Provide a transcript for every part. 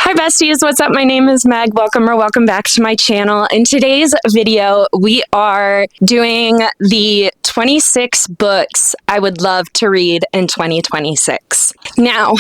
Hi besties, what's up? My name is Meg. Welcome back to my channel. In today's video, we are doing the 26 books I would love to read in 2026. Now,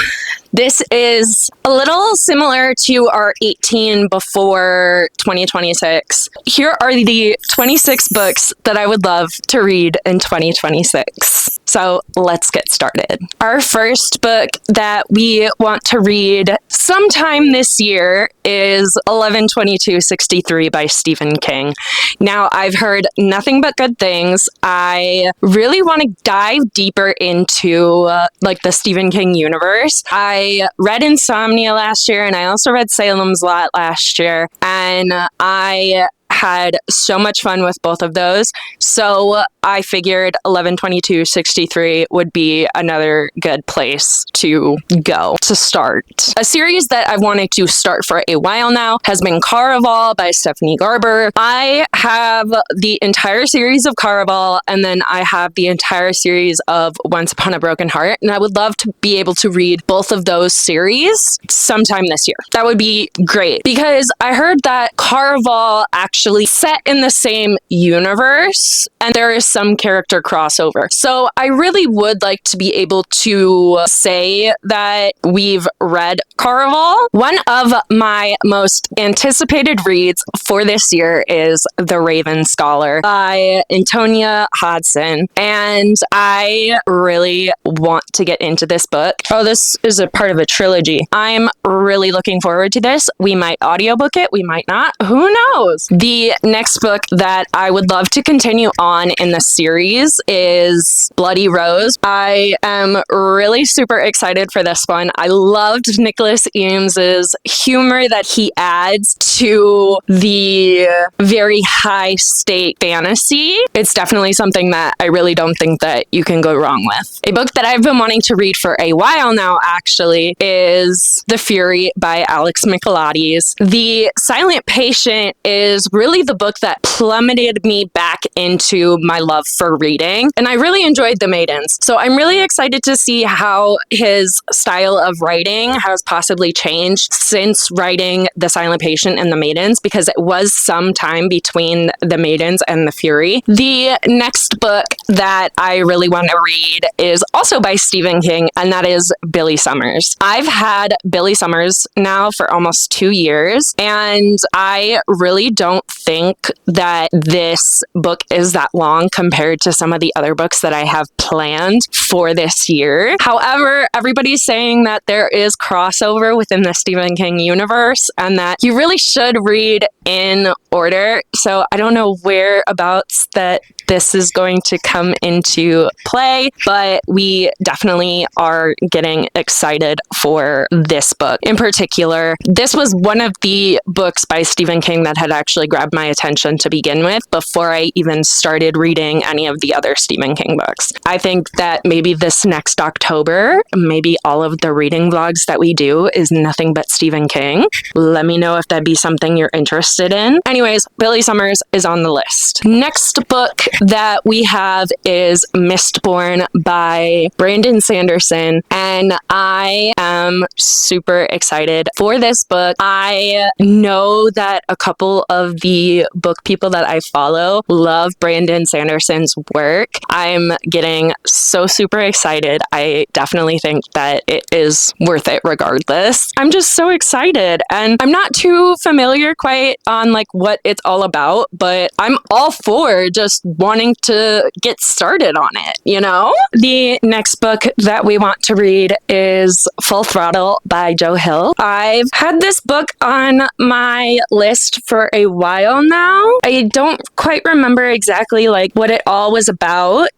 this is a little similar to our 18 before 2026. Here are the 26 books that I would love to read in 2026. So let's get started. Our first book that we want to read sometime this year is 11/22/63 by Stephen King. Now, I've heard nothing but good things. I really want to dive deeper into like the Stephen King universe. I read Insomnia last year, and I also read Salem's Lot last year, and I had so much fun with both of those. So I figured 11/22/63 would be another good place to go to start. A series that I've wanted to start for a while now has been Caraval by Stephanie Garber. I have the entire series of Caraval, and then I have the entire series of Once Upon a Broken Heart, and I would love to be able to read both of those series sometime this year. That would be great, because I heard that Caraval actually set in the same universe and there is some character crossover. So I really would like to be able to say that we've read Caraval. One of my most anticipated reads for this year is The Raven Scholar by Antonia Hodson, and I really want to get into this book. Oh, this is a part of a trilogy. I'm really looking forward to this. We might audiobook it, we might not. Who knows? The next book that I would love to continue on in the series is Bloody Rose. I am really super excited for this one. I loved Nicholas Eames's humor that he adds to the very high stake fantasy. It's definitely something that I really don't think that you can go wrong with. A book that I've been wanting to read for a while now, actually, is The Fury by Alex Michaelides. The Silent Patient is really the book that plummeted me back into my love for reading, and I really enjoyed The Maidens. So I'm really excited to see how his style of writing has possibly changed since writing The Silent Patient and The Maidens, because it was some time between The Maidens and The Fury. The next book that I really want to read is also by Stephen King, and that is Billy Summers. I've had Billy Summers now for almost 2 years, and I really don't think that this book is that long compared to some of the other books that I have planned for this year. However, everybody's saying that there is crossover within the Stephen King universe and that you really should read in order. So I don't know whereabouts that this is going to come into play, but we definitely are getting excited for this book. In particular, this was one of the books by Stephen King that had actually grabbed my attention to begin with before I even started reading any of the other Stephen King books. I think that maybe this next October, maybe all of the reading vlogs that we do is nothing but Stephen King. Let me know if that'd be something you're interested in. Anyways, Billy Summers is on the list. Next book that we have is Mistborn by Brandon Sanderson, and I am super excited for this book. I know that a couple of the book people that I follow love Brandon Sanderson's work. I'm getting so super excited. I definitely think that it is worth it regardless. I'm just so excited, and I'm not too familiar quite on like what it's all about, but I'm all for just wanting to get started on it, you know? The next book that we want to read is Full Throttle by Joe Hill. I've had this book on my list for a while now. I don't quite remember exactly like what it all was about.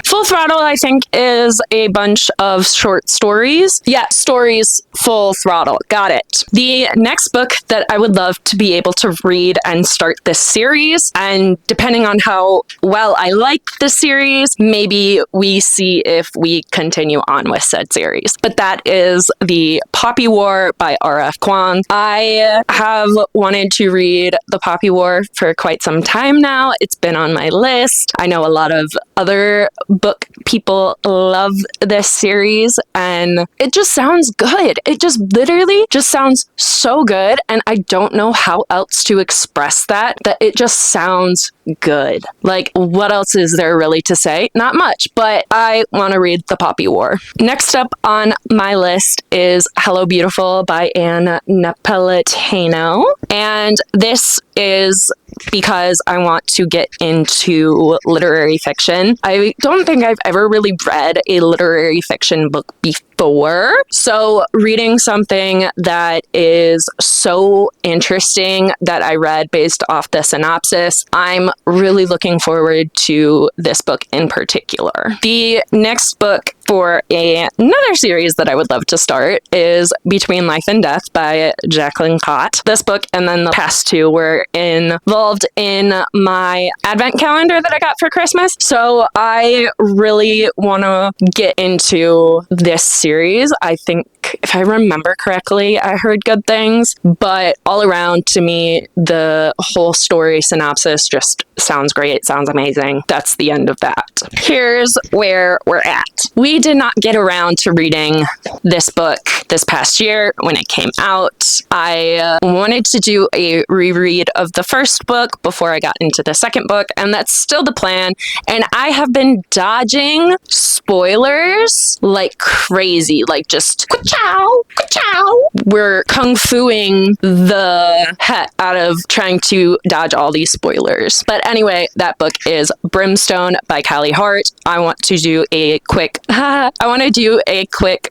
Full Throttle, I think, is a bunch of short stories. Yeah, stories, Full Throttle. Got it. The next book that I would love to be able to read and start this series, and depending on how well, I like the series, maybe we see if we continue on with said series. But that is The Poppy War by R.F. Kuang. I have wanted to read The Poppy War for quite some time now. It's been on my list. I know a lot of other book people love this series, and it just sounds good. It just literally just sounds so good, and I don't know how else to express that it just sounds good. Like, what else is there really to say? Not much, but I want to read The Poppy War. Next up on my list is Hello Beautiful by Ann Napolitano, and this is because I want to get into literary fiction. I don't think I've ever really read a literary fiction book before, so reading something that is so interesting that I read based off the synopsis, I'm really looking forward to this book in particular. The next book for another series that I would love to start is Between Life and Death by Jacqueline Cott. This book and then the past two were involved in my advent calendar that I got for Christmas. So I really want to get into this series. I think, if I remember correctly, I heard good things, but all around to me, the whole story synopsis just sounds great, sounds amazing. That's the end of that. Here's where we're at. We did not get around to reading this book this past year when it came out. I wanted to do a reread of the first book before I got into the second book, and that's still the plan. And I have been dodging spoilers like crazy, like just ka-chow, ka-chow. We're kung fuing the heck out of trying to dodge all these spoilers. But anyway, that book is Brimstone by Callie Hart. I want to do a quick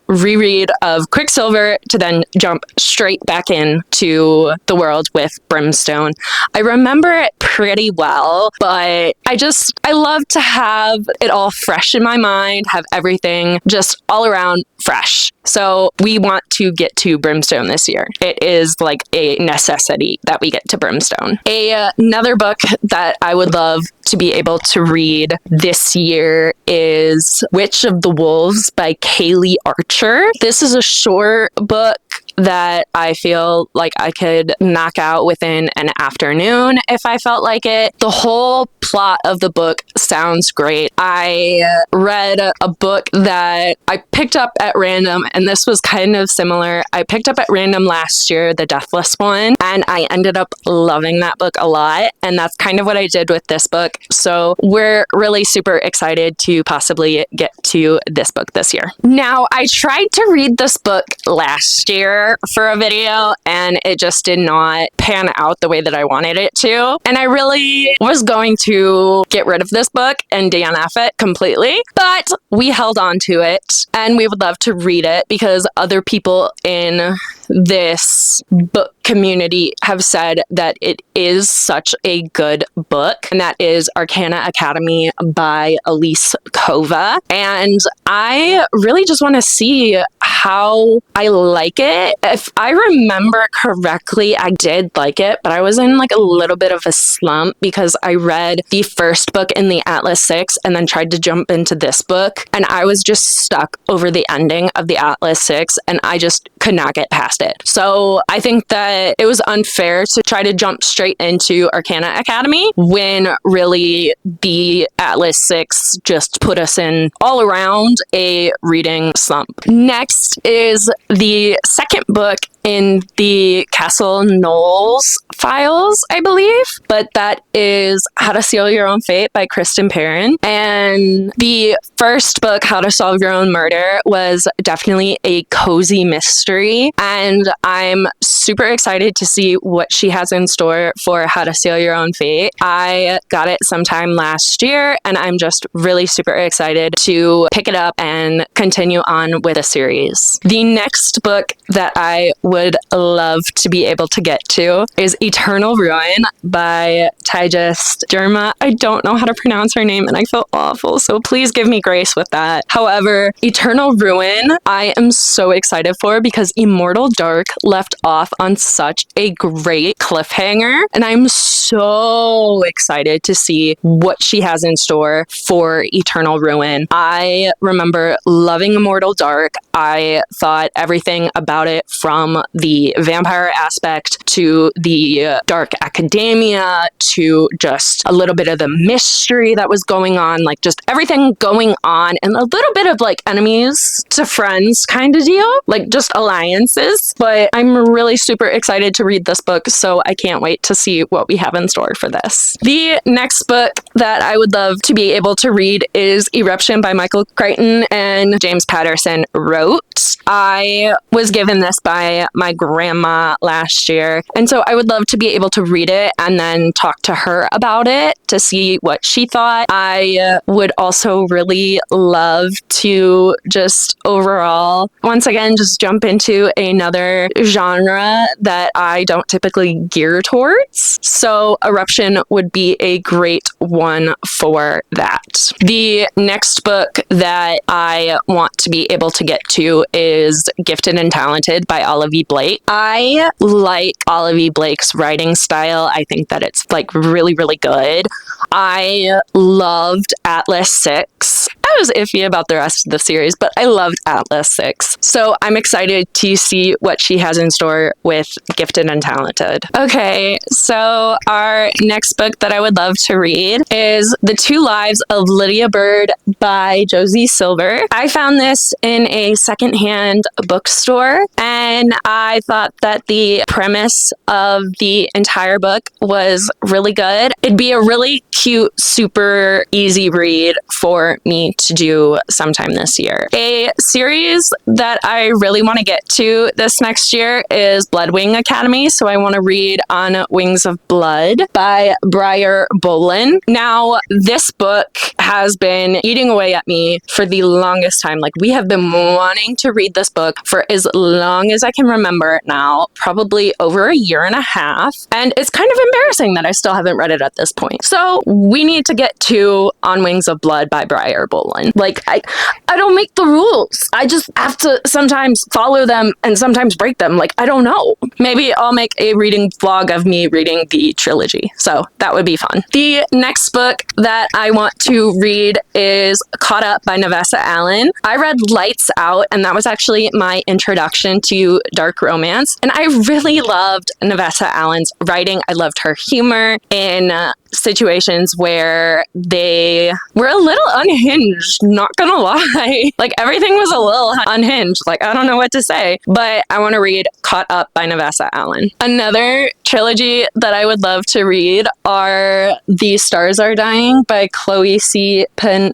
reread of Quicksilver to then jump straight back into the world with Brimstone. I remember it pretty well, but I love to have it all fresh in my mind, have everything just all around fresh. So we want to get to Brimstone this year. It is like a necessity that we get to Brimstone. Another book that I would love to be able to read this year is Witch of the Wolves by Kaylee Archer. This is a short book that I feel like I could knock out within an afternoon if I felt like it. The whole plot of the book sounds great. I read a book that I picked up at random, and this was kind of similar. I picked up at random last year, The Deathless One, and I ended up loving that book a lot, and that's kind of what I did with this book. So we're really super excited to possibly get to this book this year. Now, I tried to read this book last year for a video, and it just did not pan out the way that I wanted it to. And I really was going to get rid of this book and DNF it completely, but we held on to it, and we would love to read it because other people in this book community have said that it is such a good book, and that is Arcana Academy by Elise Kova. And I really just want to see how I like it. If I remember correctly, I did like it, but I was in like a little bit of a slump because I read the first book in the Atlas 6 and then tried to jump into this book, and I was just stuck over the ending of the Atlas 6, and I just could not get past it. So I think that it was unfair to try to jump straight into Arcana Academy when really the Atlas 6 just put us in all around a reading slump. Next is the second book in the Castle Knowles files, I believe, but that is How to Seal Your Own Fate by Kristen Perrin. And the first book, How to Solve Your Own Murder, was definitely a cozy mystery, and I'm super excited to see what she has in store for How to Seal Your Own Fate. I got it sometime last year, and I'm just really super excited to pick it up and continue on with a series. The next book that I would love to be able to get to is Eternal Ruin by Tyges Derma. I don't know how to pronounce her name, and I feel awful, so please give me grace with that. However, Eternal Ruin, I am so excited for because Immortal Dark left off on such a great cliffhanger, and I'm so excited to see what she has in store for Eternal Ruin. I remember loving Immortal Dark. I thought everything about it, from the vampire aspect to the dark academia to just a little bit of the mystery that was going on, like just everything going on, and a little bit of like enemies to friends kind of deal, like just alliances. But I'm really super excited to read this book, so I can't wait to see what we have in store for this. The next book that I would love to be able to read is Eruption by Michael Crichton and James Patterson wrote. I was given this by my grandma last year, and so I would love to be able to read it and then talk to her about it to see what she thought. I would also really love to just overall, once again, just jump into another genre that I don't typically gear towards. So Eruption would be a great one for that. The next book that I want to be able to get to is Gifted and Talented by Olive E. Blake. I like Olive E. Blake's writing style. I think that it's like really, really good. I loved Atlas 6. I was iffy about the rest of the series, but I loved Atlas 6. So I'm excited to see what she has in store with Gifted and Talented. Okay, so our next book that I would love to read is The Two Lives of Lydia Bird by Josie Silver. I found this in a secondhand bookstore, and I thought that the premise of the entire book was really good. It'd be a really cute, super easy read for me to do sometime this year. A series that I really want to get to this next year is Bloodwing Academy, so I want to read On Wings of Blood by Briar Bolin. Now, this book has been eating away at me for the longest time. Like, we have been wanting to read this book for as long as I can remember it now, probably over a year and a half, and it's kind of embarrassing that I still haven't read it at this point. So we need to get to On Wings of Blood by Briar Bolin. Like, I don't make the rules. I just have to sometimes follow them and sometimes break them. Like, I don't know. Maybe I'll make a reading vlog of me reading the trilogy. So that would be fun. The next book that I want to read is Caught Up by Navessa Allen. I read Lights Out, and that was actually my introduction to dark romance. And I really loved Navessa Allen's writing. I loved her humor in situations where they were a little unhinged, not gonna lie. Like, everything was a little unhinged. Like, I don't know what to say, but I want to read Caught Up by Navessa Allen. Another trilogy that I would love to read are The Stars Are Dying by Chloe C. Panaranda.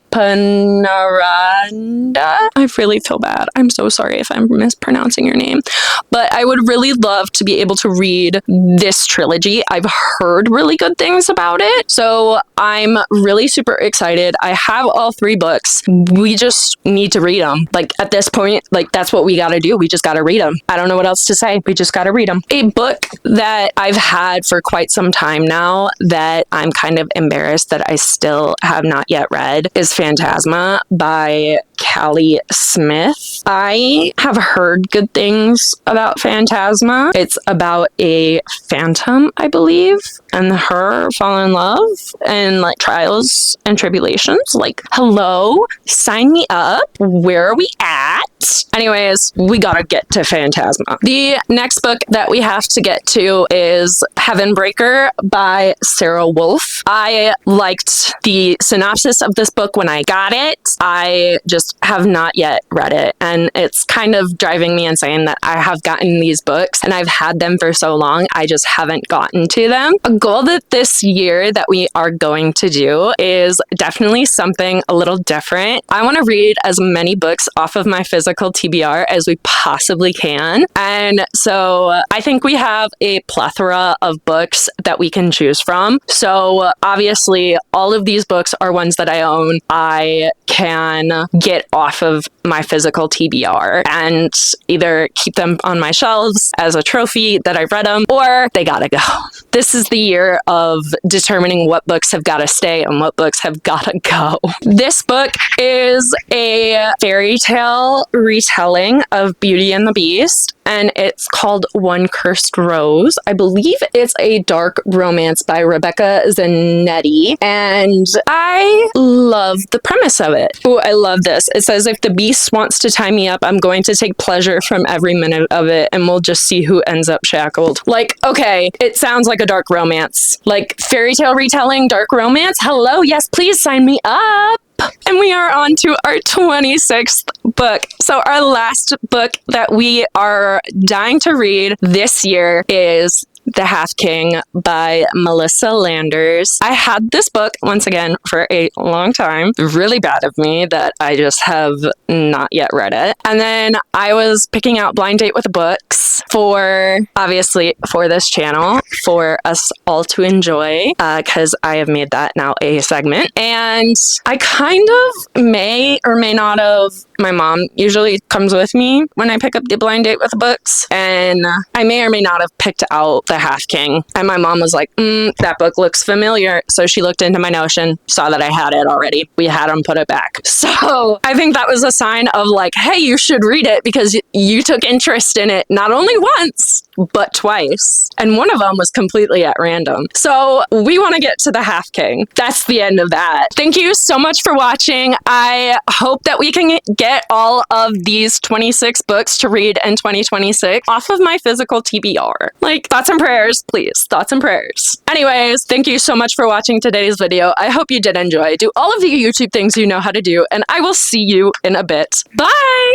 I really feel bad. I'm so sorry if I'm mispronouncing your name, but I would really love to be able to read this trilogy. I've heard really good things about it. So I'm really super excited. I have all 3 books. We just need to read them. Like, at this point, like, that's what we got to do. We just got to read them. I don't know what else to say. We just got to read them. A book that I've had for quite some time now that I'm kind of embarrassed that I still have not yet read is Phantasma by Callie Smith. I have heard good things about Phantasma. It's about a phantom, I believe, and her fall in love and like trials and tribulations. Like, hello, sign me up. Where are we at? Anyways, we gotta get to Phantasma. The next book that we have to get to is Heavenbreaker by Sarah Wolf. I liked the synopsis of this book when I got it. I just have not yet read it, and it's kind of driving me insane that I have gotten these books and I've had them for so long. I just haven't gotten to them. A goal that this year that we are going to do is definitely something a little different. I want to read as many books off of my physical TBR as we possibly can. And so I think we have a plethora of books that we can choose from. So obviously all of these books are ones that I own. I can get off of my physical TBR and either keep them on my shelves as a trophy that I've read them, or they gotta go. This is the year of determining what books have got to stay and what books have got to go. This book is a fairy tale retelling of Beauty and the Beast, and it's called One Cursed Rose. I believe it's a dark romance by Rebecca Zanetti, and I love the premise of it. Oh, I love this. It says, if the beast wants to tie me up, I'm going to take pleasure from every minute of it, and we'll just see who ends up shackled. Like, okay, it sounds like a dark romance. Like, fairy tale retelling, dark romance? Hello, yes, please sign me up. And we are on to our 26th book. So our last book that we are dying to read this year is The Half King by Melissa Landers. I had this book, once again, for a long time. Really bad of me that I just have not yet read it. And then I was picking out blind date with books for, obviously, for this channel, for us all to enjoy, because I have made that now a segment. And I kind of may or may not have, my mom usually comes with me when I pick up the blind date with books, and I may or may not have picked out The Half King. And my mom was like, that book looks familiar. So she looked into my Notion, saw that I had it already. We had them put it back. So I think that was a sign of like, hey, you should read it because you took interest in it not only once, but twice. And one of them was completely at random. So we want to get to The Half King. That's the end of that. Thank you so much for watching. I hope that we can get all of these 26 books to read in 2026 off of my physical TBR. Like, thoughts and prayers, please. Thoughts and prayers. Anyways, thank you so much for watching today's video. I hope you did enjoy. Do all of the YouTube things you know how to do, and I will see you in a bit. Bye!